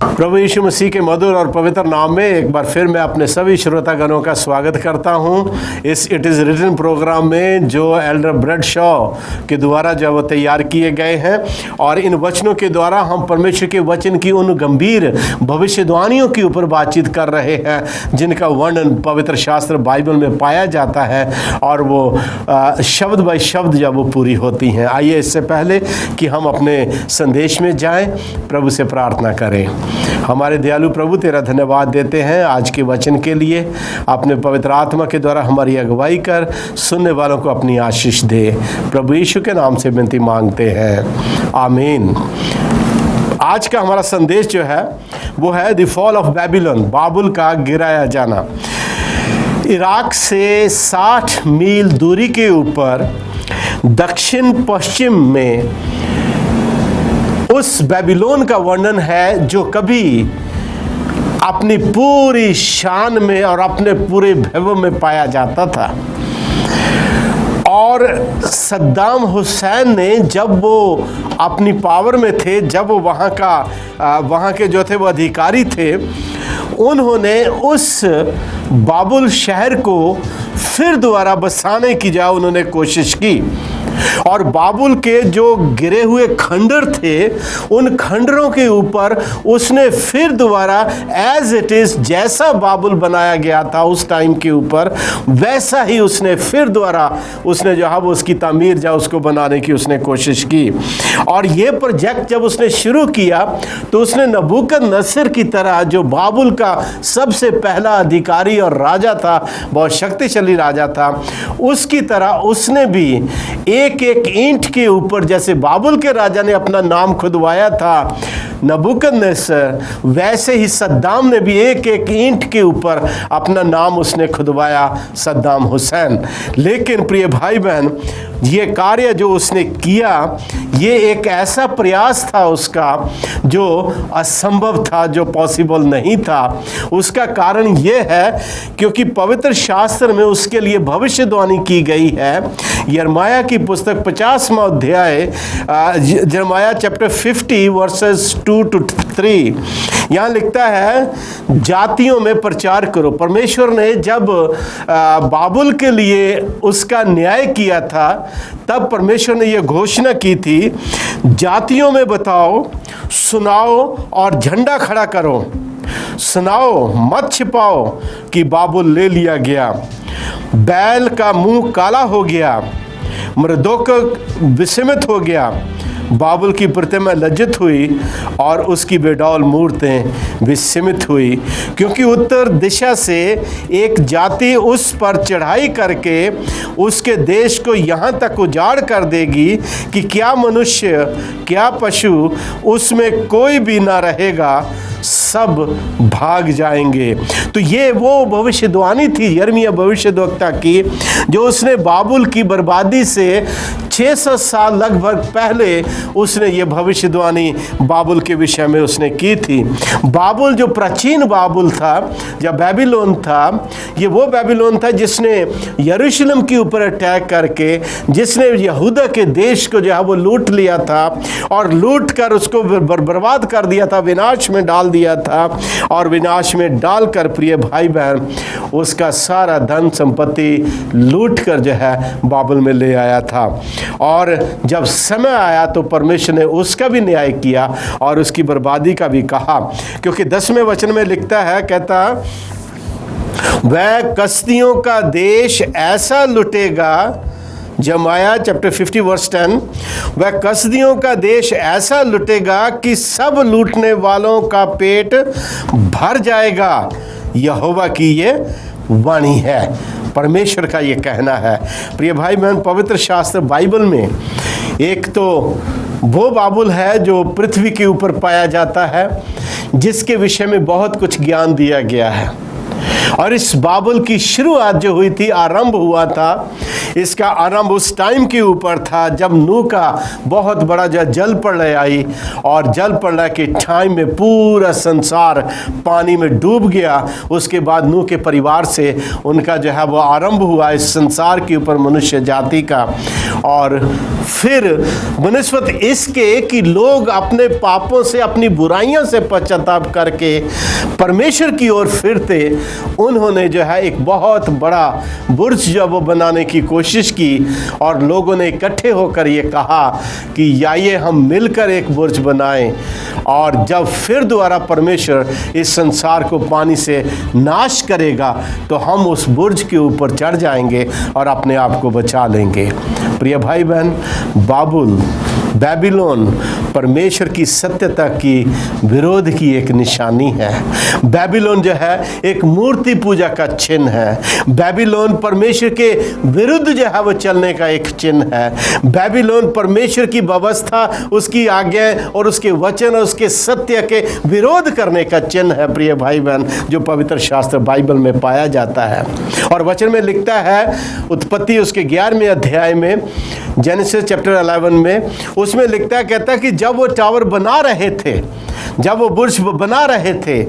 प्रभु यीशु मसीह के मधुर और पवित्र नाम में एक बार फिर मैं अपने सभी श्रोतागणों का स्वागत करता हूं इस इट इज़ रिटन प्रोग्राम में, जो एल्डर ब्रैड शॉ के द्वारा जो वो तैयार किए गए हैं। और इन वचनों के द्वारा हम परमेश्वर के वचन की उन गंभीर भविष्यवाणियों के ऊपर बातचीत कर रहे हैं जिनका वर्णन पवित्र शास्त्र बाइबल में पाया जाता है, और वो शब्द बाय शब्द जब वो पूरी होती हैं। आइए इससे पहले कि हम अपने संदेश में जाएं, प्रभु से प्रार्थना करें। हमारे दयालु प्रभु, तेरा धन्यवाद देते हैं आज के वचन के लिए। अपने पवित्र आत्मा के द्वारा हमारी अगुवाई कर, सुनने वालों को अपनी आशीष दे। प्रभु यीशु के नाम से विनती मांगते हैं, आमीन। आज का हमारा संदेश जो है वो है द फॉल ऑफ बेबीलोन, बाबुल का गिराया जाना। इराक से 60 मील दूरी के ऊपर दक्षिण पश्चिम में उस बेबीलोन का वर्णन है जो कभी अपनी पूरी शान में और अपने पूरे वैभव में पाया जाता था। और सद्दाम हुसैन ने जब वो अपनी पावर में थे, जब वो वहाँ के जो थे वो अधिकारी थे, उन्होंने उस बाबुल शहर को फिर दोबारा बसाने की जो उन्होंने कोशिश की। और बाबुल के जो गिरे हुए खंडर थे, उन खंडरों के ऊपर उसने फिर दोबारा एज इट इज़, जैसा बाबुल बनाया गया था उस टाइम के ऊपर, वैसा ही उसने फिर दोबारा उसने जो है वो उसकी तामीर जो उसको बनाने की उसने कोशिश की। और ये प्रोजेक्ट जब उसने शुरू किया तो उसने नबूकदनेस्सर की तरह, जो बाबुल का सबसे पहला अधिकारी और राजा था, बहुत शक्तिशाली राजा था, उसकी तरह उसने भी एक एक ईंट के ऊपर, जैसे बाबुल के राजा ने अपना नाम खुदवाया था नबूकदनेस्सर, वैसे ही सद्दाम ने भी एक एक ईंट के ऊपर अपना नाम उसने खुदवाया, सद्दाम हुसैन। लेकिन प्रिय भाई बहन, ये कार्य जो उसने किया, ये एक ऐसा प्रयास था उसका जो असंभव था, जो पॉसिबल नहीं था। उसका कारण ये है क्योंकि पवित्र शास्त्र में उसके लिए भविष्यवाणी की गई है। यिर्मयाह की पुस्तक 50वां अध्याय, यिर्मयाह चैप्टर 50 वर्सेस 2 to 3, यहाँ लिखता है, जातियों में प्रचार करो। परमेश्वर ने जब बाबुल के लिए उसका न्याय किया था, तब परमेश्वर ने यह घोषणा की थी, जातियों में बताओ, सुनाओ और झंडा खड़ा करो, सुनाओ मत छिपाओ कि बाबुल ले लिया गया, बैल का मुंह काला हो गया, मर्दोक विस्मित हो गया, बाबुल की प्रतिमा लज्जित हुई और उसकी बेडौल मूर्तें विस्मित हुई, क्योंकि उत्तर दिशा से एक जाति उस पर चढ़ाई करके उसके देश को यहाँ तक उजाड़ कर देगी कि क्या मनुष्य क्या पशु उसमें कोई भी ना रहेगा, सब भाग जाएंगे। तो ये वो भविष्यवाणी थी यिर्मयाह भविष्यद्वक्ता की, जो उसने बाबुल की बर्बादी से 600 साल लगभग पहले उसने ये भविष्यवाणी बाबुल के विषय में उसने की थी। बाबुल जो प्राचीन बाबुल था, या बेबीलोन था, ये वो बेबीलोन था जिसने यरूशलेम के ऊपर अटैक करके, जिसने यहूदा के देश को जो है वो लूट लिया था और लूट कर उसको बर्बाद कर दिया था, विनाश में डाल दिया था। और विनाश में डालकर प्रिय भाई बहन, उसका सारा धन संपत्ति लूट कर जो है बाबुल में ले आया था। और जब समय आया तो परमेश्वर ने उसका भी न्याय किया और उसकी बर्बादी का भी कहा, क्योंकि 10वें वचन में लिखता है, कहता, वह कसदियों का देश ऐसा लुटेगा, यिर्मयाह चैप्टर 50 वर्स 10, वह कसदियों का देश ऐसा लुटेगा कि सब लूटने वालों का पेट भर जाएगा। यहोवा की ये वाणी है, परमेश्वर का ये कहना है। प्रिय भाई बहन, पवित्र शास्त्र बाइबल में एक तो वो बाबुल है जो पृथ्वी के ऊपर पाया जाता है, जिसके विषय में बहुत कुछ ज्ञान दिया गया है। और इस बाबुल की शुरुआत जो हुई थी, आरंभ हुआ था, इसका आरंभ उस टाइम के ऊपर था जब नूह का बहुत बड़ा जो जल प्रलय आई, और जल प्रलय के टाइम में पूरा संसार पानी में डूब गया। उसके बाद नूह के परिवार से उनका जो है वो आरंभ हुआ इस संसार के ऊपर मनुष्य जाति का। और फिर बनस्पत इसके कि लोग अपने पापों से, अपनी बुराइयों से पश्चाताप करके परमेश्वर की ओर फिरते, उन्होंने जो है एक बहुत बड़ा बुर्ज जो वो बनाने की कोशिश की, और लोगों ने इकट्ठे होकर ये कहा कि आइए हम मिलकर एक बुर्ज बनाएं, और जब फिर दोबारा परमेश्वर इस संसार को पानी से नाश करेगा तो हम उस बुर्ज के ऊपर चढ़ जाएंगे और अपने आप को बचा लेंगे। प्रिय भाई बहन, बाबुल, बेबीलोन परमेश्वर की सत्यता की विरोध की एक निशानी है। बेबीलोन जो है एक मूर्ति पूजा का चिन्ह है। बेबीलोन परमेश्वर के विरुद्ध जो है वो चलने का एक चिन्ह है। बेबीलोन परमेश्वर की व्यवस्था, उसकी आज्ञा और उसके वचन और उसके सत्य के विरोध करने का चिन्ह है। प्रिय भाई बहन, जो पवित्र शास्त्र बाइबल में पाया जाता है, और वचन में लिखता है उत्पत्ति उसके 11वें अध्याय में, जेनेसिस चैप्टर 11 में, उसमें लिखता है, कहता है कि जब वो टावर बना रहे थे, जब वो बुर्ज बना रहे थे,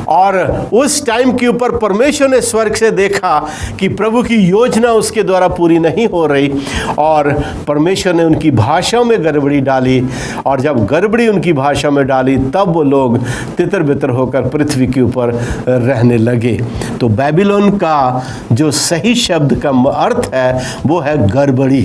और उस टाइम के ऊपर परमेश्वर ने स्वर्ग से देखा कि प्रभु की योजना उसके द्वारा पूरी नहीं हो रही, और परमेश्वर ने उनकी भाषा में गड़बड़ी डाली, और जब गड़बड़ी उनकी भाषा में डाली तब वो लोग तितर बितर होकर पृथ्वी के ऊपर रहने लगे। तो बेबीलोन का जो सही शब्द का अर्थ है वो है गड़बड़ी,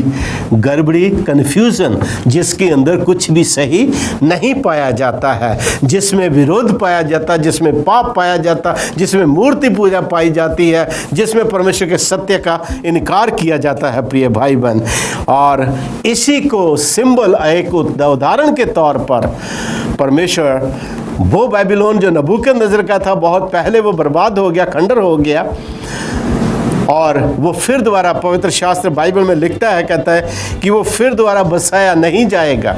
गड़बड़ी, कन्फ्यूजन, जिसके अंदर कुछ भी सही नहीं पाया जाता है, जिसमें विरोध पाया जाता है, जिसमें पाप पाया जाता, जिसमें मूर्ति पूजा पाई जाती है, जिसमें परमेश्वर के सत्य का इनकार किया जाता है। प्रिय भाई बहन, और इसी को सिंबल, एक उदाहरण के तौर पर परमेश्वर, वो बेबीलोन जो नबूकदनेस्सर का था, बहुत पहले वो बर्बाद हो गया, खंडर हो गया, और वो फिर दोबारा, पवित्र शास्त्र बाइबल में लिखता है, कहता है कि वो फिर दोबारा बसाया नहीं जाएगा,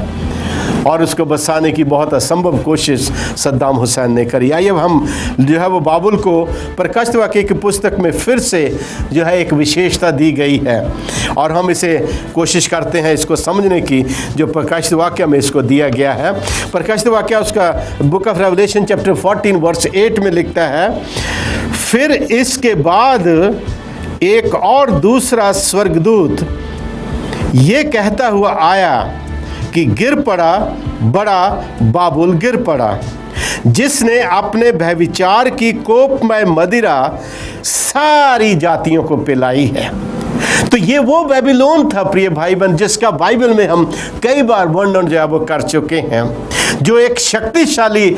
और उसको बसाने की बहुत असंभव कोशिश सद्दाम हुसैन ने करी। आइए हम जो है वो बाबुल को प्रकाशित वाक्य की पुस्तक में फिर से जो है एक विशेषता दी गई है, और हम इसे कोशिश करते हैं इसको समझने की, जो प्रकाशित वाक्य में इसको दिया गया है। प्रकाशित वाक्य उसका book of Revelation chapter 14 verse 8 में लिखता है, फिर इसके बाद एक और दूसरा स्वर्गदूत ये कहता हुआ आया कि गिर पड़ा, बड़ा बाबुल गिर पड़ा, जिसने अपने व्यभिचार की कोपमय मदिरा सारी जातियों को पिलाई है। तो ये वो बेबीलोन था प्रिय भाई बहन, जिसका बाइबल में हम कई बार वर्णन जो है वो कर चुके हैं, जो एक शक्तिशाली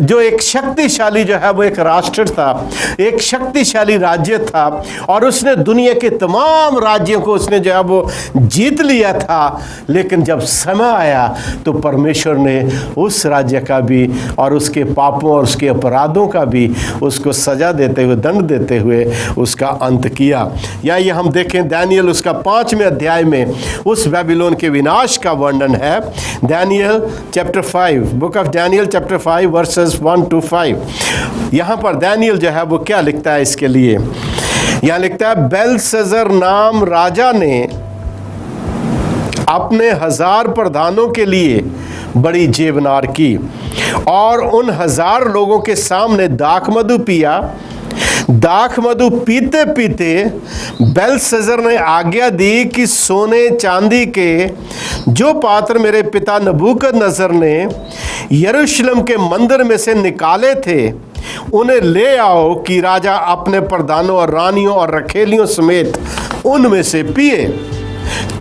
जो है वो एक राष्ट्र था, एक शक्तिशाली राज्य था, और उसने दुनिया के तमाम राज्यों को उसने जो है वो जीत लिया था। लेकिन जब समय आया तो परमेश्वर ने उस राज्य का भी और उसके पापों और उसके अपराधों का भी उसको सजा देते हुए, दंड देते हुए उसका अंत किया। या ये हम देखें दानियल उसका 5वें अध्याय में उस बेबीलोन के विनाश का वर्णन है। दानियल chapter 5, book of Daniel chapter 5 verses 1 to 5। यहाँ पर दानियल जो है वो क्या लिखता है इसके लिए, यहाँ लिखता है, बेलशस्सर नाम राजा ने अपने 1000 प्रधानों के लिए बड़ी जेबनार की, और उन 1000 लोगों के सामने दाखमधु पिया। दाखमधु पीते पीते बेलशस्सर ने आज्ञा दी कि सोने चांदी के जो पात्र मेरे पिता नबूकदनेस्सर ने यरूशलेम के मंदिर में से निकाले थे, उन्हें ले आओ कि राजा अपने प्रधानों और रानियों और रखेलियों समेत उनमें से पिए।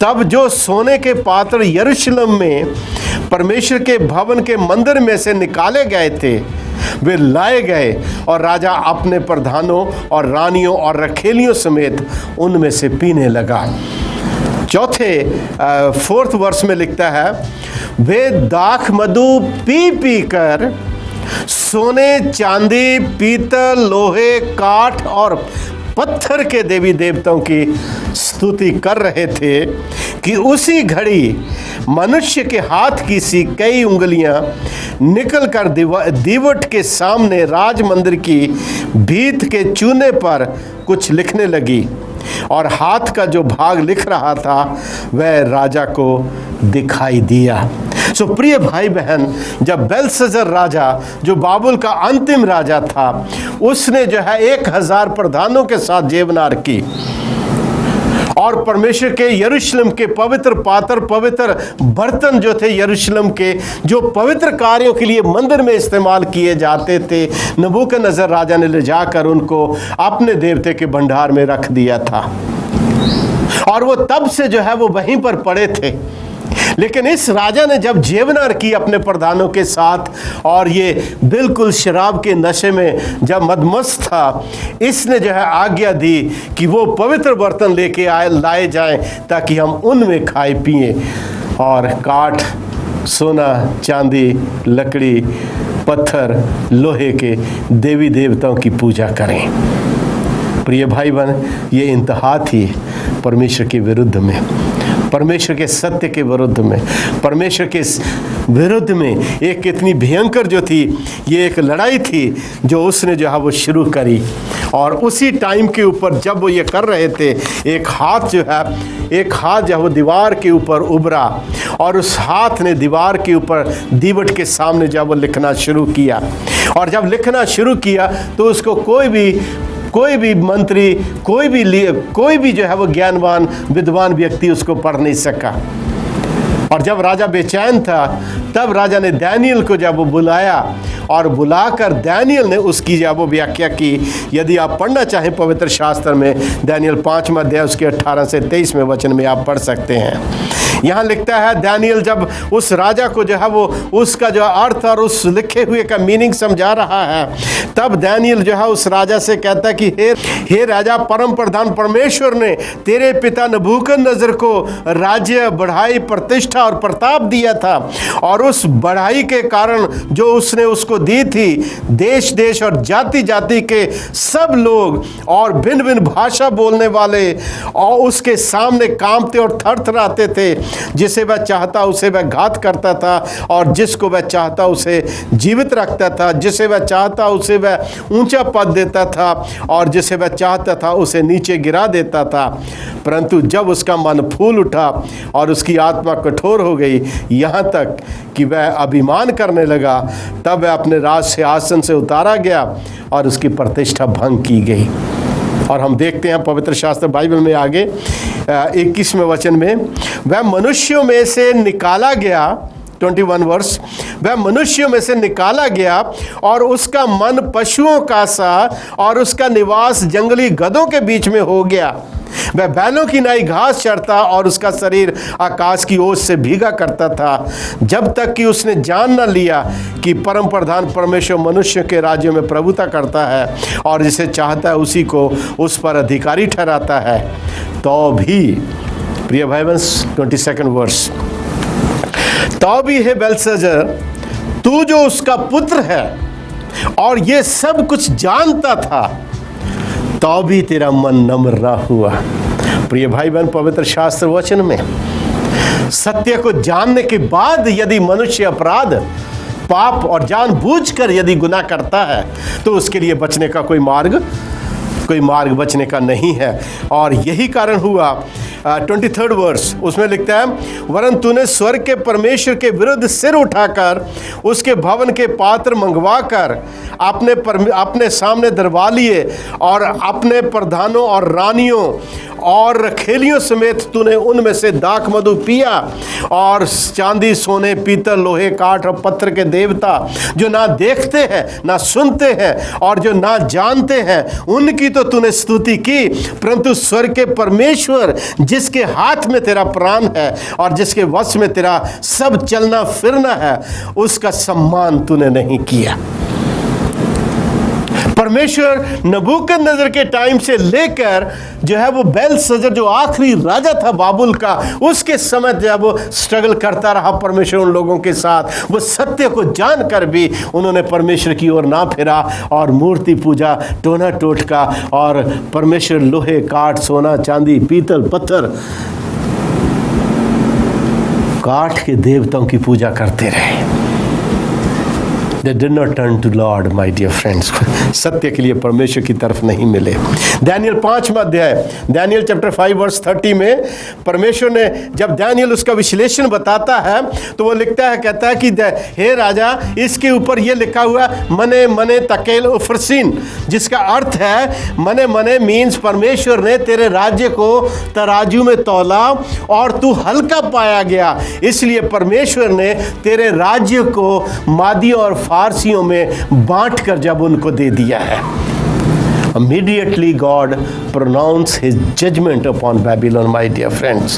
तब जो सोने के पात्र यरूशलेम में परमेश्वर के भवन के मंदिर में से निकाले गए थे, वे लाए गए, और राजा अपने प्रधानों और रानियों और रखेलियों समेत उनमें से पीने लगा। चौथे 4th वर्ष में लिखता है, वे दाखमधु पी पी कर सोने, चांदी, पीतल, लोहे, काठ और पत्थर के देवी देवताओं की स्तुति कर रहे थे कि उसी घड़ी मनुष्य के हाथ की सी कई उंगलियां निकलकर दीवट के सामने राज मंदिर की भीत के चूने पर कुछ लिखने लगी, और हाथ का जो भाग लिख रहा था वह राजा को दिखाई दिया। सो प्रिय भाई बहन, जब बेलशस्सर राजा, जो बाबुल का अंतिम राजा था, उसने जो है 1000 प्रधानों के साथ जेवनार की और परमेश्वर के यरूशलेम के पवित्र पात्र, पवित्र बर्तन जो थे यरूशलेम के, जो पवित्र कार्यों के लिए मंदिर में इस्तेमाल किए जाते थे, नबूकदनेस्सर राजा ने ले जाकर उनको अपने देवते के भंडार में रख दिया था। और वो तब से जो है वो वहीं पर पड़े थे। लेकिन इस राजा ने जब जेवनार की अपने प्रधानों के साथ, और ये बिल्कुल शराब के नशे में जब मदमस्त था, इसने जो है आज्ञा दी कि वो पवित्र बर्तन लेके लाए जाएं ताकि हम उनमें खाए पिए और काठ, सोना, चांदी, लकड़ी, पत्थर, लोहे के देवी देवताओं की पूजा करें। प्रिय भाई बहन, ये इंतहा थी परमेश्वर के विरुद्ध में, परमेश्वर के सत्य के विरुद्ध में, परमेश्वर के विरुद्ध में एक इतनी भयंकर जो थी, ये एक लड़ाई थी जो उसने जो है वो शुरू करी। और उसी टाइम के ऊपर जब वो ये कर रहे थे, एक हाथ जो है वो दीवार के ऊपर उभरा, और उस हाथ ने दीवार के ऊपर दीवट के सामने जब वो लिखना शुरू किया, और जब लिखना शुरू किया तो उसको कोई भी मंत्री, कोई भी जो है वो ज्ञानवान विद्वान व्यक्ति उसको पढ़ नहीं सका। और जब राजा बेचैन था, तब राजा ने दानियल को जब वो बुलाया, और बुलाकर दानियल ने उसकी जब वो व्याख्या की। यदि आप पढ़ना चाहें पवित्र शास्त्र में, दानियल 5वां अध्याय उसके 18 से 23वें वचन में आप पढ़ सकते हैं। यहाँ लिखता है, दानियल जब उस राजा को जो है वो उसका जो अर्थ और उस लिखे हुए का मीनिंग समझा रहा है, तब दानियल जो है उस राजा से कहता है कि हे राजा, परम प्रधान परमेश्वर ने तेरे पिता नबूकदनेस्सर को राज्य, बढ़ाई, प्रतिष्ठा और प्रताप दिया था, और उस बढ़ाई के कारण जो उसने उसको दी थी, देश देश और जाति जाति के सब लोग और भिन्न भिन्न भाषा बोलने वाले और उसके सामने कांपते और थरथराते थे। जिसे वह चाहता उसे वह घात करता था, और जिसको वह चाहता उसे जीवित रखता था, जिसे वह चाहता उसे वह ऊंचा पद देता था, और जिसे वह चाहता था उसे नीचे गिरा देता था। परंतु जब उसका मन फूल उठा और उसकी आत्मा कठोर हो गई, यहाँ तक कि वह अभिमान करने लगा, तब वह अपने राज से आसन से उतारा गया और उसकी प्रतिष्ठा भंग की गई। और हम देखते हैं पवित्र शास्त्र बाइबल में आगे 21वें वचन में, वह मनुष्यों में से निकाला गया, 21 वर्ष, वह मनुष्यों में से निकाला गया और उसका मन पशुओं का सा और उसका निवास जंगली गधों के बीच में हो गया। वह बैलों की नाई घास चरता और उसका शरीर आकाश की ओस से भीगा करता था, जब तक कि उसने जान न लिया कि परम प्रधान परमेश्वर मनुष्य के राज्य में प्रभुता करता है और जिसे चाहता है उसी को उस पर अधिकारी ठहराता है। तो भी प्रिय भाई बहन, 22 वर्ष, तो भी है बेलशस्सर, तू जो उसका पुत्र है और ये सब कुछ जानता था, तो भी तेरा मन नम्र ना हुआ। प्रिय भाई बहन, पवित्र शास्त्र वचन में सत्य को जानने के बाद यदि मनुष्य अपराध, पाप और जानबूझकर यदि गुनाह करता है, तो उसके लिए बचने का कोई मार्ग बचने का नहीं है। और यही कारण हुआ 23 वर्ष, उसमें लिखता है, वरन तूने स्वर्ग के परमेश्वर के विरुद्ध सिर उठाकर उसके भवन के पात्र मंगवाकर अपने सामने दरबा लिए और अपने प्रधानों और रानियों और रखेलियों समेत तूने उनमें से दाख मधु पिया, और चांदी, सोने, पीतल, लोहे, काठ और पत्थर के देवता जो ना देखते हैं ना सुनते हैं और जो ना जानते हैं, उनकी तो तूने स्तुति की, परंतु स्वर्ग के परमेश्वर जिसके हाथ में तेरा प्राण है और जिसके वश में तेरा सब चलना फिरना है, उसका सम्मान तूने नहीं किया। परमेश्वर नबूकदनेस्सर के टाइम से लेकर जो है वो बेलशस्सर जो आखिरी राजा था बाबुल का, उसके समय जब वो स्ट्रगल करता रहा परमेश्वर उन लोगों के साथ, वो सत्य को जानकर भी उन्होंने परमेश्वर की ओर ना फिरा और मूर्ति पूजा, टोना टोटका और परमेश्वर लोहे काठ सोना चांदी पीतल पत्थर काठ के देवताओं की पूजा करते रहे। They did not turn to Lord, my dear friends. सत्य के लिए परमेश्वर की तरफ नहीं मिले। दानियल 5वां अध्याय, दानियल चैप्टर 5 वर्स 30 में परमेश्वर ने जब दानियल उसका विश्लेषण बताता है तो वो लिखता है, कहता है कि हे राजा, इसके ऊपर ये लिखा हुआ मने मने तकेल उफरसीन, जिसका अर्थ है मने मने मीन्स परमेश्वर ने तेरे राज्य को तराजू में तौला और तू हल्का पाया गया, इसलिए परमेश्वर ने तेरे राज्य को मादियों और फारसियों में बांट कर जब उनको दे दिया है। Immediately God pronounced his judgment upon Babylon, my dear friends.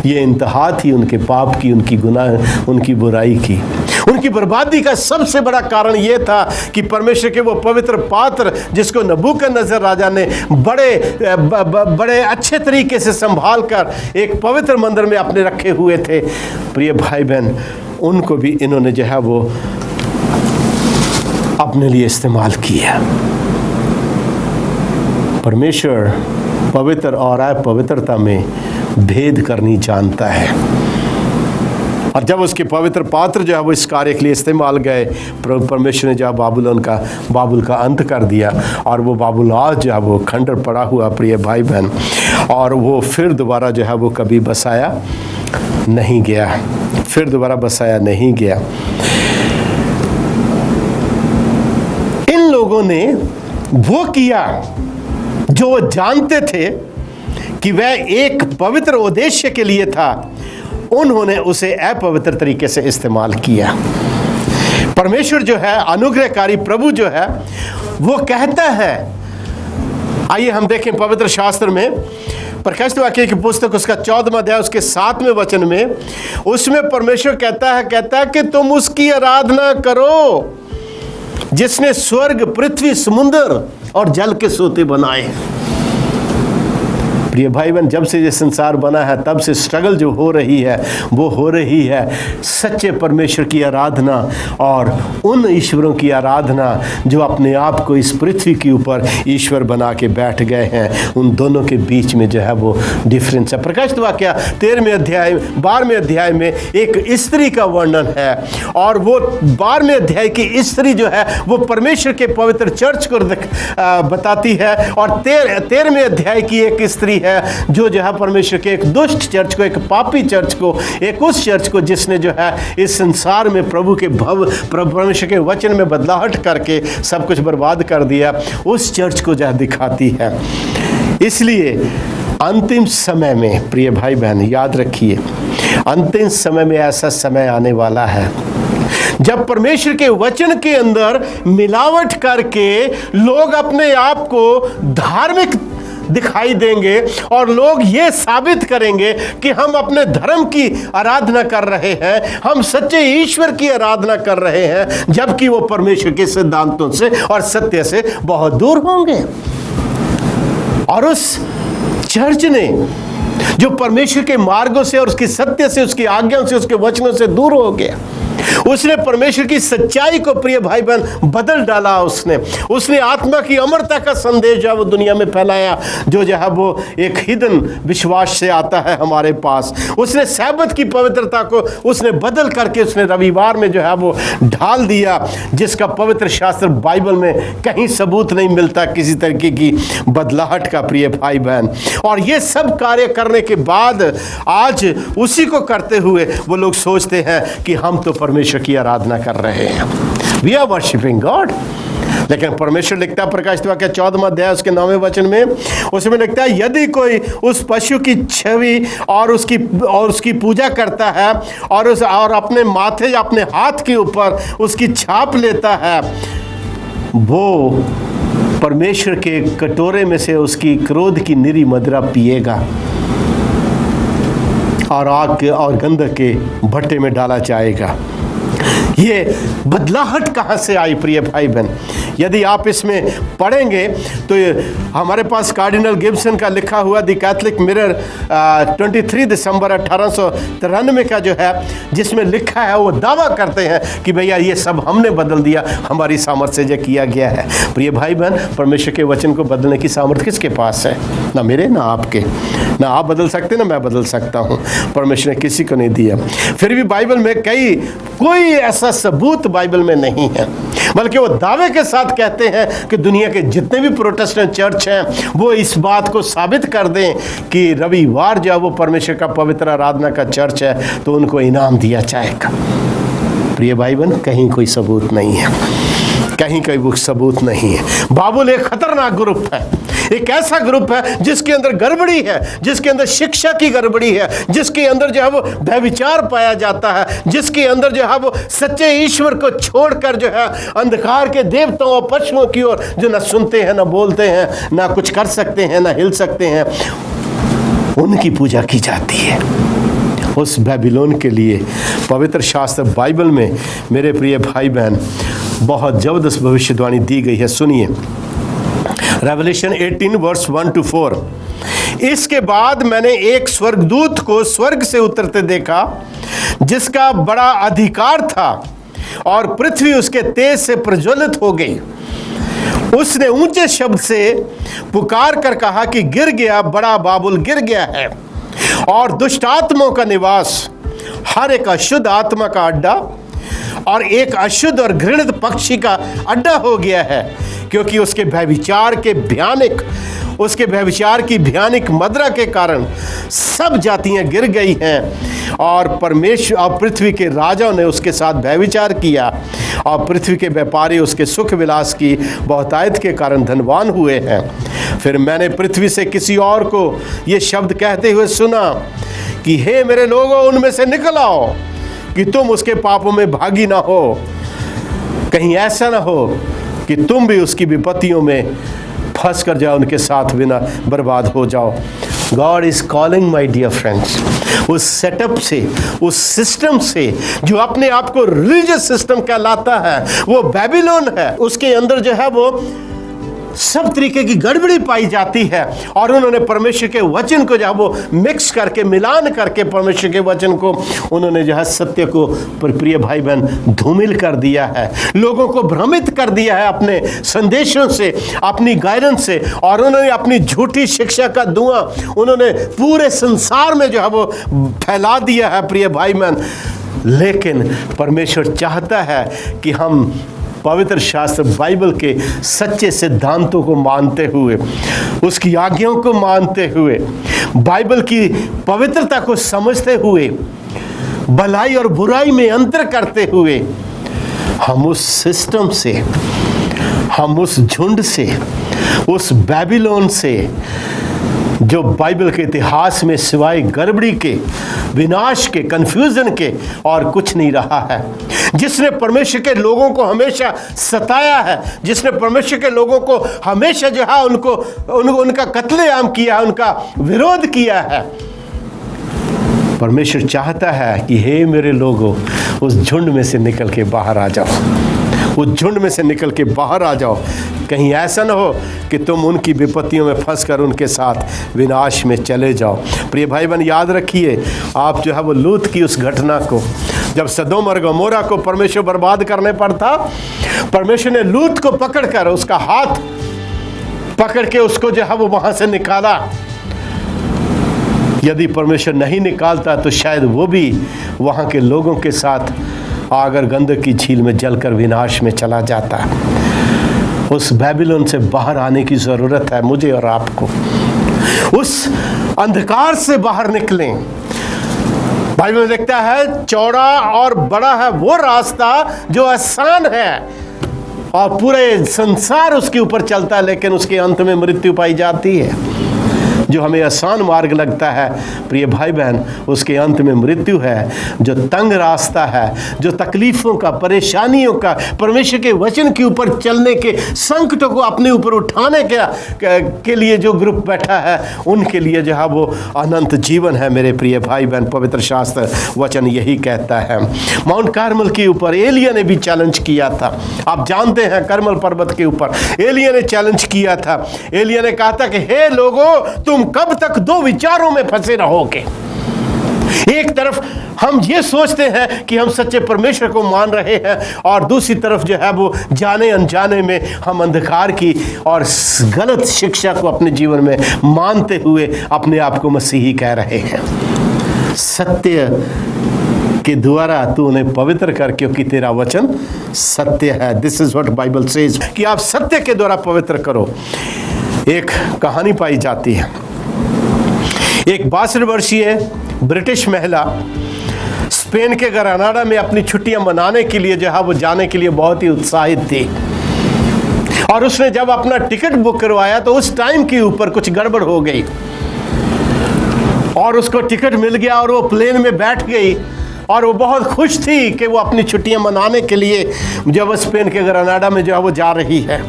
ये इंतहा थी उनके पाप की, उनकी गुनाह, उनकी बुराई की, उनकी बर्बादी का सबसे बड़ा कारण ये था कि परमेश्वर के वो पवित्र पात्र जिसको नबूकदनेस्सर राजा ने बड़े अच्छे तरीके से संभाल कर एक पवित्र मंदिर में अपने रखे हुए थे, प्रिय भाई बहन, उनको भी इन्होंने जो है वो अपने लिए इस्तेमाल किया। परमेश्वर पवित्र और अपवित्रता में भेद करनी जानता है, और जब उसके पवित्र पात्र जो है वो इस कार्य के लिए इस्तेमाल गए, परमेश्वर ने जो बाबुल का अंत कर दिया, और वो बाबुल आज जो है वो खंडर पड़ा हुआ, प्रिय भाई बहन, और वो फिर दोबारा जो है वो कभी बसाया नहीं गया, फिर दोबारा बसाया नहीं गया। इन लोगों ने वो किया जो वो जानते थे कि वह एक पवित्र उद्देश्य के लिए था, उन्होंने उसे अपवित्र तरीके से इस्तेमाल किया। परमेश्वर जो है, अनुग्रहकारी प्रभु जो है, वो कहता है, आइए हम देखें पवित्र शास्त्र में प्रकाशित वाक्य की पुस्तक उसका 14वां अध्याय उसके 7वें वचन में, उसमें परमेश्वर कहता है कि तुम उसकी आराधना करो जिसने स्वर्ग, पृथ्वी, समुद्र और जल के सोते बनाए। प्रिय भाई बहन, जब से ये संसार बना है तब से स्ट्रगल जो हो रही है वो हो रही है सच्चे परमेश्वर की आराधना और उन ईश्वरों की आराधना जो अपने आप को इस पृथ्वी के ऊपर ईश्वर बना के बैठ गए हैं। उन दोनों के बीच में जो है वो डिफरेंस है। प्रकाशित वाक्य 13वें अध्याय 12वें अध्याय में एक स्त्री का वर्णन है, और वो 12वें अध्याय की स्त्री जो है वो परमेश्वर के पवित्र चर्च को बताती है, और 13वें अध्याय की एक स्त्री है जो है परमेश्वर के एक दुष्ट चर्च को, एक पापी चर्च को, एक उस चर्च को जिसने जो है इस संसार में प्रभु के परमेश्वर के वचन में बदलाहट करके सब कुछ बर्बाद कर दिया, उस चर्च को जो दिखाती है। इसलिए अंतिम समय में प्रिय भाई बहन याद रखिए, अंतिम समय में ऐसा समय आने वाला है जब परमेश्वर के वचन के अंदर मिलावट करके लोग अपने आप को धार्मिक दिखाई देंगे, और लोग ये साबित करेंगे कि हम अपने धर्म की आराधना कर रहे हैं, हम सच्चे ईश्वर की आराधना कर रहे हैं, जबकि वो परमेश्वर के सिद्धांतों से और सत्य से बहुत दूर होंगे। और उस चर्च ने जो परमेश्वर के मार्गों से और उसकी सत्य से, उसकी आज्ञाओं से, उसके वचनों से दूर हो गया, उसने परमेश्वर की सच्चाई को प्रिय भाई बहन बदल डाला। उसने आत्मा की अमरता का संदेश जो है वो दुनिया में फैलाया, जो है वो एक हिडन विश्वास से आता है हमारे पास। उसने सैबत की पवित्रता को उसने बदल करके उसने रविवार में जो है वो ढाल दिया, जिसका पवित्र शास्त्र बाइबल में कहीं सबूत नहीं मिलता किसी तरीके की बदलाहट का, प्रिय भाई बहन। और ये सब कार्य करने के बाद आज उसी को करते हुए वो लोग सोचते हैं कि हम तो परमेश्वर की आराधना कर रहे हैं, वी आर वर्शिपिंग गॉड। लेकिन परमेश्वर लिखता है प्रकाशित वाक्य 14वां अध्याय उसके 9वें वचन में, उसमें लिखता है यदि कोई उस पशु की छवि और उसकी पूजा करता है और अपने माथे या अपने हाथ के ऊपर उसकी छाप लेता है, वो परमेश्वर के कटोरे में से उसकी क्रोध की निरी मदिरा पिएगा और आग के और गंधक के भट्टे में डाला जाएगा। ये बदलाहट कहाँ से आई प्रिय भाई बहन? यदि आप इसमें पढ़ेंगे तो हमारे पास कार्डिनल गिब्सन का लिखा हुआ द कैथलिक मिरर 23 दिसंबर 1893 का जो है, जिसमें लिखा है, वो दावा करते हैं कि भैया ये सब हमने बदल दिया, हमारी सामर्थ्य से किया गया है। प्रिय भाई बहन, परमेश्वर के वचन को बदलने की सामर्थ्य किसके पास है? ना मेरे ना आपके। ना आप बदल सकते ना मैं बदल सकता हूँ, परमेश्वर ने किसी को नहीं दिया। फिर भी बाइबल में कोई ऐसा सबूत बाइबल में नहीं है, बल्कि वो दावे के साथ कहते हैं कि दुनिया के जितने भी प्रोटेस्टेंट चर्च हैं वो इस बात को साबित कर दें कि रविवार जो है वो परमेश्वर का पवित्र आराधना का चर्च है, तो उनको इनाम दिया जाएगा। प्रिय भाई बहन, कहीं कोई सबूत नहीं है, कहीं कोई सबूत नहीं है। बाबुल एक खतरनाक ग्रुप है, एक ऐसा ग्रुप है जिसके अंदर गड़बड़ी है, जिसके अंदर शिक्षा की गड़बड़ी है, जिसके अंदर जो है वो व्यभिचार पाया जाता है, जिसके अंदर जो है वो सच्चे ईश्वर को छोड़कर जो है अंधकार के देवताओं और पशुओं की ओर, जो ना सुनते हैं, ना बोलते हैं, ना कुछ कर सकते हैं, ना हिल सकते हैं, उनकी पूजा की जाती है। उस बेबीलोन के लिए पवित्र शास्त्र बाइबल में मेरे प्रिय भाई बहन बहुत जबरदस्त भविष्यवाणी दी गई है। सुनिए, रेवलेशन 18 वर्स 1 to 4। इसके बाद मैंने एक स्वर्गदूत को स्वर्ग से उतरते देखा, जिसका बड़ा अधिकार था, और पृथ्वी उसके तेज से प्रज्वलित हो गई। उसने ऊंचे शब्द से पुकार कर कहा कि गिर गया, बड़ा बाबुल गिर गया है, और दुष्ट आत्माओं का निवास, हर एक अशुद्ध आत्मा का अड्डा, और एक अशुद्ध और घृणित पक्षी का अड्डा हो गया है, क्योंकि उसके व्यभिचार की भयानक मदरा के कारण सब जातियां गिर गई हैं, और परमेश्वर और पृथ्वी के राजाओं ने उसके साथ व्यभिचार किया, और पृथ्वी के व्यापारी उसके सुख विलास की बहुतायत के कारण धनवान हुए हैं। फिर मैंने पृथ्वी से किसी और को ये शब्द कहते हुए सुना कि हे मेरे लोगों, उनमें से निकल आओ कि तुम उसके पापों में भागी ना हो, कहीं ऐसा ना हो कि तुम भी उसकी विपत्तियों में फंस कर जाओ, उनके साथ बिना बर्बाद हो जाओ। God is calling my dear friends, उस सेटअप से, उस सिस्टम से जो अपने आप को रिलीजियस सिस्टम कहलाता है, वो बेबीलोन है, उसके अंदर जो है वो सब तरीके की गड़बड़ी पाई जाती है, और उन्होंने परमेश्वर के वचन को जो है वो मिक्स करके, मिलान करके परमेश्वर के वचन को उन्होंने जो है सत्य को, प्रिय भाई बहन, धूमिल कर दिया है, लोगों को भ्रमित कर दिया है अपने संदेशों से, अपनी गाइडेंस से, और उन्होंने अपनी झूठी शिक्षा का धुआं उन्होंने पूरे संसार में जो है वो फैला दिया है प्रिय भाई बहन। लेकिन परमेश्वर चाहता है कि हम पवित्र शास्त्र बाइबल के सच्चे सिद्धांतों को मानते हुए, उसकी आज्ञाओं को मानते हुए, बाइबल की पवित्रता को समझते हुए, भलाई और बुराई में अंतर करते हुए, हम उस सिस्टम से, हम उस झुंड से, उस बेबीलोन से, जो बाइबल के इतिहास में सिवाय गड़बड़ी के, विनाश के, कंफ्यूजन के और कुछ नहीं रहा है, जिसने परमेश्वर के लोगों को हमेशा सताया है, जिसने परमेश्वर के लोगों को हमेशा जो है उनका कत्लेआम किया, उनका विरोध किया है। परमेश्वर चाहता है कि हे मेरे लोगों, उस झुंड में से निकल के बाहर आ जाओ, उस झुंड में से निकल के बाहर आ जाओ, कहीं ऐसा ना हो कि तुम उनकी विपत्तियों में फंसकर उनके साथ विनाश में चले जाओ। प्रिय भाई बहन, याद रखिए, आप जो है वो लूत की उस घटना को, जब सदोम और गमोरा को परमेश्वर बर्बाद करने पर था, परमेश्वर ने लूत को पकड़कर, उसका हाथ पकड़ के उसको जो है वो वहां से निकाला। यदि परमेश्वर नहीं निकालता तो शायद वो भी वहां के लोगों के साथ आग और गंधक की झील में जलकर विनाश में चला जाता। उस बेबीलोन से बाहर आने की जरूरत है मुझे और आपको, उस अंधकार से बाहर निकलें। बाइबल में लिखता है, चौड़ा और बड़ा है वो रास्ता जो आसान है, और पूरे संसार उसके ऊपर चलता है, लेकिन उसके अंत में मृत्यु पाई जाती है। जो हमें आसान मार्ग लगता है प्रिय भाई बहन, उसके अंत में मृत्यु है। जो तंग रास्ता है, जो तकलीफ़ों का, परेशानियों का, परमेश्वर के वचन के ऊपर चलने के संकटों को अपने ऊपर उठाने के लिए जो ग्रुप बैठा है, उनके लिए जो है वो अनंत जीवन है मेरे प्रिय भाई बहन। पवित्र शास्त्र वचन यही कहता है। माउंट कार्मल के ऊपर एलिया ने भी चैलेंज किया था। आप जानते हैं, कार्मल पर्वत के ऊपर एलिया ने चैलेंज किया था। एलिया ने कहा था कि हे लोगों, तुम कब तक दो विचारों में फंसे रहोगे। एक तरफ हम ये सोचते हैं कि हम सच्चे परमेश्वर को मान रहे हैं, और दूसरी तरफ जो है वो जाने अनजाने में हम अंधकार की और गलत शिक्षा को अपने जीवन में मानते हुए अपने आप को मसीही कह रहे हैं। सत्य के द्वारा तू उन्हें पवित्र कर, क्योंकि तेरा वचन सत्य है। This is what Bible says, कि आप सत्य के द्वारा पवित्र करो। एक कहानी पाई जाती है। एक 62 वर्षीय ब्रिटिश महिला स्पेन के ग्रेनाडा में अपनी छुट्टियां मनाने के लिए जो है वो जाने के लिए बहुत ही उत्साहित थी, और उसने जब अपना टिकट बुक करवाया तो उस टाइम के ऊपर कुछ गड़बड़ हो गई और उसको टिकट मिल गया और वो प्लेन में बैठ गई, और वो बहुत खुश थी कि वो अपनी छुट्टियां मनाने के लिए जब स्पेन के ग्रेनाडा में जो है वो जा रही है।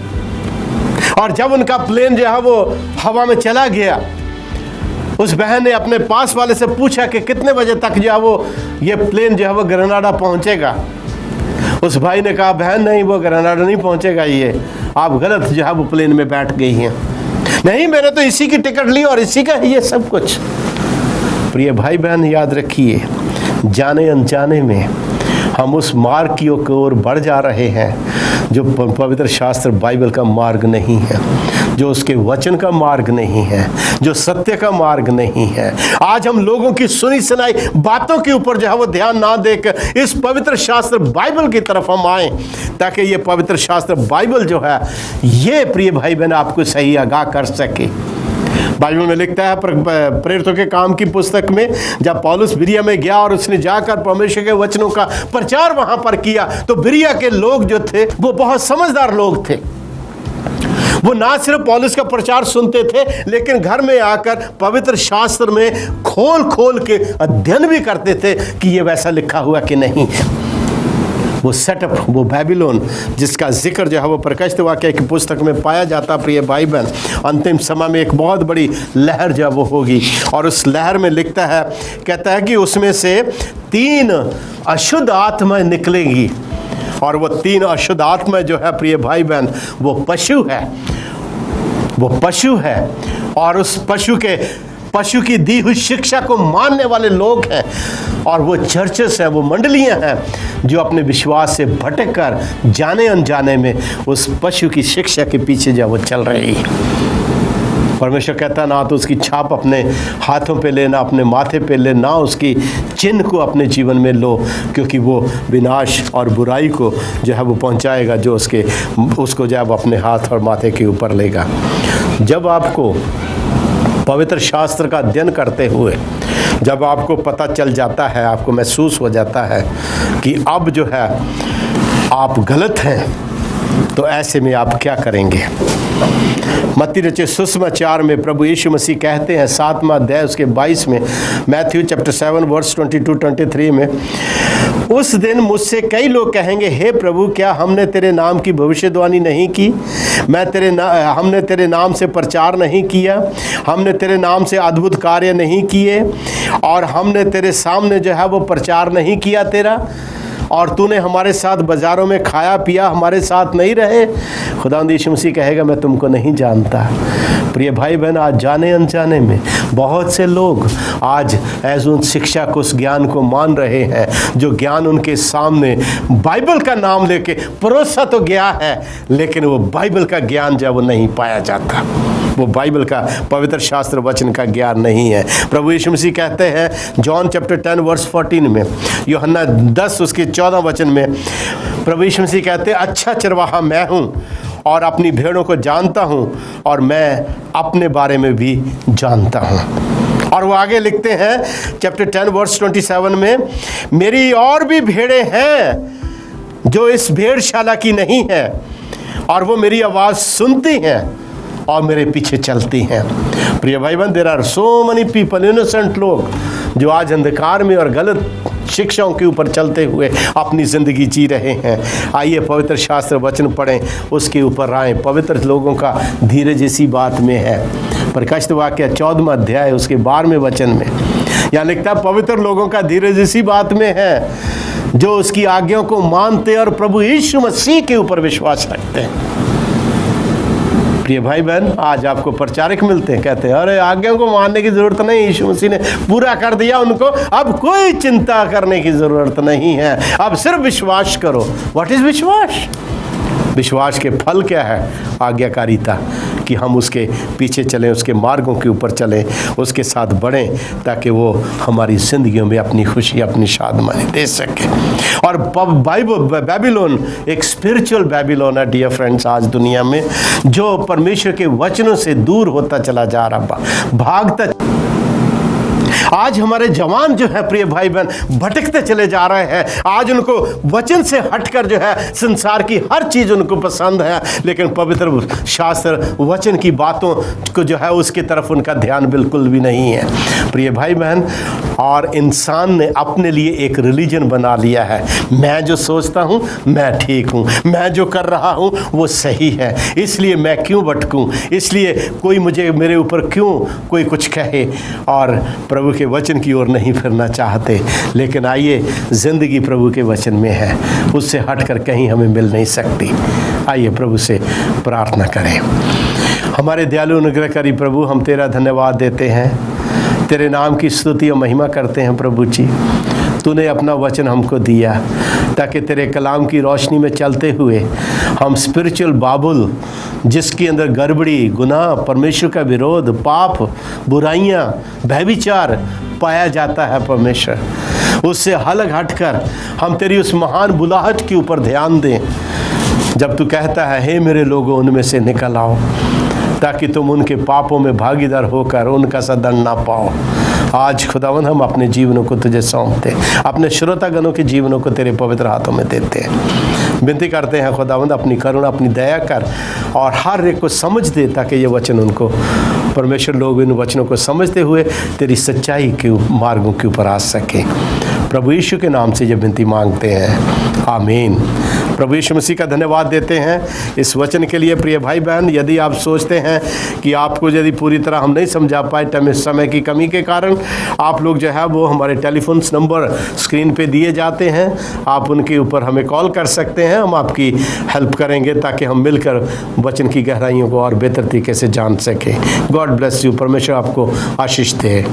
और जब उनका प्लेन जो है वो हवा में चला गया, उस बहन ने अपने पास वाले से पूछा कि कितने बजे तक जो है वो ये प्लेन जो है वो ग्रेनाडा पहुंचेगा। उस भाई ने कहा, बहन नहीं, वो ग्रेनाडा नहीं पहुंचेगा, ये आप गलत जो है वो प्लेन में बैठ गई हैं। नहीं, मैंने तो इसी की टिकट ली और इसी का ये सब कुछ। प्रिय भाई बहन, याद रखिए, जाने अनजाने में हम उस मार्ग की ओर बढ़ जा रहे हैं जो पवित्र शास्त्र बाइबल का मार्ग नहीं है, जो उसके वचन का मार्ग नहीं है, जो सत्य का मार्ग नहीं है। आज हम लोगों की सुनी सुनाई बातों के ऊपर जो है वो ध्यान ना देकर इस पवित्र शास्त्र बाइबल की तरफ हम आए, ताकि ये पवित्र शास्त्र बाइबल जो है ये प्रिय भाई बहन आपको सही आगाह कर सके। बाइबल में लिखता है प्रेरितों के काम की पुस्तक में, जब पौलुस बिरिया में गया और उसने जाकर परमेश्वर के वचनों का प्रचार वहां पर किया, तो बिरिया के लोग जो थे वो बहुत समझदार लोग थे। वो ना सिर्फ पौलुस का प्रचार सुनते थे, लेकिन घर में आकर पवित्र शास्त्र में खोल खोल के अध्ययन भी करते थे कि ये वैसा लिखा हुआ कि नहीं है। वो सेटअप, वो बेबीलोन जिसका जिक्र जो है वो प्रकाशित वाक्य की पुस्तक में पाया जाता, प्रिय भाई बहन, अंतिम समय में एक बहुत बड़ी लहर जो वो होगी, और उस लहर में लिखता है, कहता है कि उसमें से 3 अशुद्ध आत्माएं निकलेंगी, और वो 3 अशुद्ध आत्माएं जो है प्रिय भाई बहन वो पशु है, वो पशु है, और उस पशु की दी हुई शिक्षा को मानने वाले लोग हैं, और वो चर्चेस हैं, वो मंडलियां हैं जो अपने विश्वास से भटक कर जाने अनजाने में उस पशु की शिक्षा के पीछे जो वो चल रही है। परमेश्वर कहता ना तो उसकी छाप अपने हाथों पे लेना, अपने माथे पे ले, ना उसकी चिन्ह को अपने जीवन में लो, क्योंकि वो विनाश और बुराई को जो है वो पहुंचाएगा जो उसको जो है वो अपने हाथ और माथे के ऊपर लेगा। जब आपको पवित्र शास्त्र का अध्ययन करते हुए जब आपको पता चल जाता है, आपको महसूस हो जाता है कि अब जो है आप गलत हैं, तो ऐसे में आप क्या करेंगे? मत्ती रचित सुसमाचार में प्रभु यीशु मसीह कहते हैं 7वां अध्याय उसके 22 में, मैथ्यू चैप्टर 7 वर्स 22-23 में, उस दिन मुझसे कई लोग कहेंगे, हे प्रभु, क्या हमने तेरे नाम की भविष्यवाणी नहीं की? हमने तेरे नाम से प्रचार नहीं किया? हमने तेरे नाम से अद्भुत कार्य नहीं किए? और हमने तेरे सामने जो है वो प्रचार नहीं किया तेरा? और तूने हमारे साथ बाज़ारों में खाया पिया, हमारे साथ नहीं रहे? खुदावंद यीशु मसीह कहेगा, मैं तुमको नहीं जानता। प्रिय भाई बहन, आज जाने अनजाने में बहुत से लोग आज ऐसे उन शिक्षा को, उस ज्ञान को मान रहे हैं जो ज्ञान उनके सामने बाइबल का नाम लेके परोसा तो गया है, लेकिन वो बाइबल का ज्ञान जब वो नहीं पाया जाता, वो बाइबल का पवित्र शास्त्र वचन का ज्ञान नहीं है। प्रभु यीशु मसीह कहते हैं जॉन चैप्टर 10 वर्स 14 में, यूहन्ना 10 उसके 14 वचन में प्रभु यीशु मसीह कहते हैं, अच्छा चरवाहा मैं हूँ और अपनी भेड़ों को जानता हूँ, और मैं अपने बारे में भी जानता हूँ। और वो आगे लिखते हैं चैप्टर 10 वर्स 27 में, मेरी और भी भेड़ें हैं जो इस भेड़शाला की नहीं है, और वो मेरी आवाज़ सुनती हैं और मेरे पीछे चलती हैं। प्रिय भाई बहन, there are so many people, innocent लोग, जो आज अंधकार में और गलत शिक्षाओं के ऊपर चलते हुए अपनी ज़िंदगी जी रहे हैं। आइए पवित्र शास्त्र वचन पढ़ें, उसके ऊपर राहें। पवित्र लोगों का धीरज इसी बात में है। प्रकाशित वाक्य 14वां अध्याय उसके 12वें वचन में यहाँ लिखता है, पवित्र लोगों का धीरज इसी बात में है जो उसकी आज्ञाओं को मानते और प्रभु यीशु मसीह के ऊपर विश्वास रखते हैं। प्रिय भाई बहन, आज आपको प्रचारक मिलते हैं, कहते हैं अरे आज्ञाओं को मानने की जरूरत नहीं, यीशु मसीह ने पूरा कर दिया उनको, अब कोई चिंता करने की जरूरत नहीं है, अब सिर्फ विश्वास करो। व्हाट इज विश्वास? विश्वास के फल क्या है? आज्ञाकारिता, कि हम उसके पीछे चलें, उसके मार्गों के ऊपर चलें, उसके साथ बढ़ें, ताकि वो हमारी ज़िंदगियों में अपनी खुशी, अपनी शादमानी दे सके। और बैबीलोन एक स्पिरिचुअल बैबीलोन है डियर फ्रेंड्स, आज दुनिया में जो परमेश्वर के वचनों से दूर होता चला जा रहा, भागता। आज हमारे जवान जो है प्रिय भाई बहन भटकते चले जा रहे हैं। आज उनको वचन से हटकर जो है संसार की हर चीज़ उनको पसंद है, लेकिन पवित्र शास्त्र वचन की बातों को जो है उसकी तरफ उनका ध्यान बिल्कुल भी नहीं है प्रिय भाई बहन। और इंसान ने अपने लिए एक रिलीजन बना लिया है, मैं जो सोचता हूँ मैं ठीक हूँ, मैं जो कर रहा हूँ वो सही है, इसलिए मैं क्यों भटकूँ, इसलिए कोई मुझे मेरे ऊपर क्यों कोई कुछ कहे, और प्रभु के वचन की ओर नहीं फिरना चाहते। लेकिन आइए, ज़िंदगी प्रभु के वचन में है, उससे हटकर कहीं हमें मिल नहीं सकती। आइए प्रभु से प्रार्थना करें। हमारे दयालु अनुग्रहकारी प्रभु, हम तेरा धन्यवाद देते हैं, तेरे नाम की स्तुति और महिमा करते हैं प्रभु जी। तूने अपना वचन हमको दिया ताकि तेरे कलाम की रोशनी में चलते हुए हम स्पिरिचुअल बाबुल, जिसके अंदर गड़बड़ी, गुनाह, परमेश्वर का विरोध, पाप, बुराइयां, व्यभिचार पाया जाता है परमेश्वर, उससे अलग हटकर हम तेरी उस महान बुलाहट के ऊपर ध्यान दें जब तू कहता है, हे मेरे लोगों उनमें से निकल आओ, ताकि तुम उनके पापों में भागीदार होकर उनका सदन ना पाओ। आज खुदावंद हम अपने जीवनों को तुझे सौंपते, अपने श्रोतागणों के जीवनों को तेरे पवित्र हाथों में देते हैं। विनती करते हैं खुदावंद, अपनी करुणा, अपनी दया कर और हर एक को समझ दे, ताकि ये वचन उनको, परमेश्वर लोग इन वचनों को समझते हुए तेरी सच्चाई के मार्गों के ऊपर आ सके। प्रभु यीशु के नाम से ये विनती मांगते हैं, आमीन। प्रभु यीशु मसीह का धन्यवाद देते हैं इस वचन के लिए। प्रिय भाई बहन, यदि आप सोचते हैं कि आपको यदि पूरी तरह हम नहीं समझा पाए समय की कमी के कारण, आप लोग जो है वो हमारे टेलीफोन नंबर स्क्रीन पे दिए जाते हैं, आप उनके ऊपर हमें कॉल कर सकते हैं, हम आपकी हेल्प करेंगे ताकि हम मिलकर वचन की गहराइयों को और बेहतर तरीके से जान सकें। गॉड ब्लेस यू, परमेश्वर आपको आशीष दे।